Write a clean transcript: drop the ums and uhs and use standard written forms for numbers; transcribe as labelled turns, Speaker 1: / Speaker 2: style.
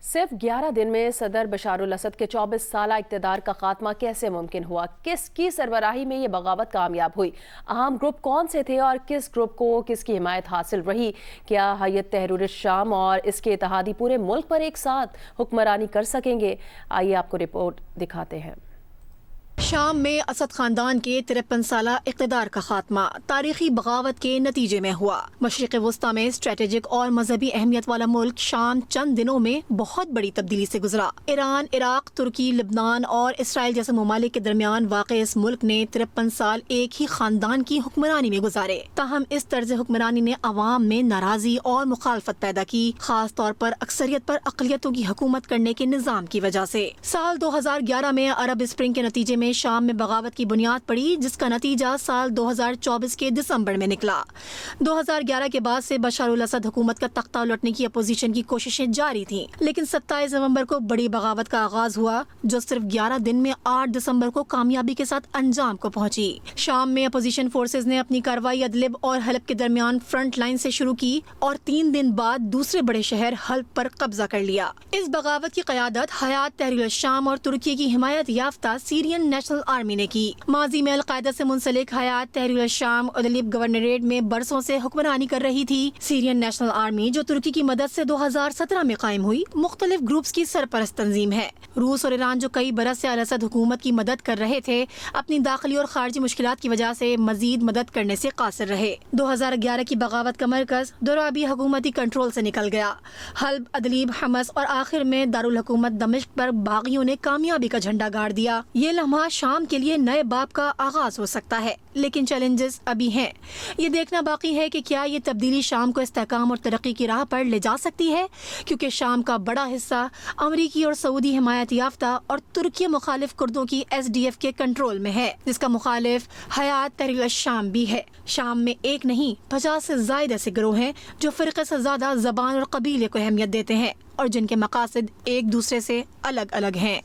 Speaker 1: صرف 11 دن میں صدر بشار الاسد کے 24 سالہ اقتدار کا خاتمہ کیسے ممکن ہوا؟ کس کی سربراہی میں یہ بغاوت کامیاب ہوئی؟ اہم گروپ کون سے تھے اور کس گروپ کو کس کی حمایت حاصل رہی؟ کیا ہیئت تحریر الشام اور اس کے اتحادی پورے ملک پر ایک ساتھ حکمرانی کر سکیں گے؟ آئیے آپ کو رپورٹ دکھاتے ہیں۔
Speaker 2: شام میں اسد خاندان کے 53 سالہ اقتدار کا خاتمہ تاریخی بغاوت کے نتیجے میں ہوا۔ مشرق وسطی میں اسٹریٹجک اور مذہبی اہمیت والا ملک شام چند دنوں میں بہت بڑی تبدیلی سے گزرا۔ ایران، عراق، ترکی، لبنان اور اسرائیل جیسے ممالک کے درمیان واقع اس ملک نے 53 سال ایک ہی خاندان کی حکمرانی میں گزارے۔ تاہم اس طرز حکمرانی نے عوام میں ناراضی اور مخالفت پیدا کی، خاص طور پر اکثریت پر اقلیتوں کی حکومت کرنے کے نظام کی وجہ سے۔ سال 2011 میں عرب اسپرنگ کے نتیجے میں شام میں بغاوت کی بنیاد پڑی، جس کا نتیجہ سال 2024 کے دسمبر میں نکلا۔ 2011 کے بعد سے بشار الاسد حکومت کا تختہ الٹنے کی اپوزیشن کی کوششیں جاری تھیں، لیکن 27 نومبر کو بڑی بغاوت کا آغاز ہوا جو صرف 11 دن میں 8 دسمبر کو کامیابی کے ساتھ انجام کو پہنچی۔ شام میں اپوزیشن فورسز نے اپنی کارروائی ادلب اور حلب کے درمیان فرنٹ لائن سے شروع کی اور 3 دن بعد دوسرے بڑے شہر حلب پر قبضہ کر لیا۔ اس بغاوت کی قیادت ہیئت تحریر الشام اور ترکی کی حمایت یافتہ سیرین نیشنل آرمی نے کی۔ ماضی میں القاعدہ سے منسلک ہیئت تحریر الشام ادلب گورنریٹ میں برسوں سے حکمرانی کر رہی تھی۔ سیرین نیشنل آرمی جو ترکی کی مدد سے 2017 میں قائم ہوئی، مختلف گروپس کی سرپرست تنظیم ہے۔ روس اور ایران جو کئی برس سے الاسد حکومت کی مدد کر رہے تھے، اپنی داخلی اور خارجی مشکلات کی وجہ سے مزید مدد کرنے سے قاصر رہے۔ 2011 کی بغاوت کا مرکز دورابی حکومتی کنٹرول سے نکل گیا۔ حلب، ادلب، حمص اور آخر میں دارالحکومت دمشق پر باغیوں نے کامیابی کا جھنڈا گاڑ دیا۔ یہ لمحہ شام کے لیے نئے باب کا آغاز ہو سکتا ہے، لیکن چیلنجز ابھی ہیں۔ یہ دیکھنا باقی ہے کہ کیا یہ تبدیلی شام کو استحکام اور ترقی کی راہ پر لے جا سکتی ہے، کیونکہ شام کا بڑا حصہ امریکی اور سعودی حمایت یافتہ اور ترکی مخالف کردوں کی SDF کے کنٹرول میں ہے، جس کا مخالف ہیئت تحریر الشام بھی ہے۔ شام میں ایک نہیں 50 سے زائد ایسے گروہ ہیں جو فرقے سے زیادہ زبان اور قبیلے کو اہمیت دیتے ہیں اور جن کے مقاصد ایک دوسرے سے الگ الگ ہیں۔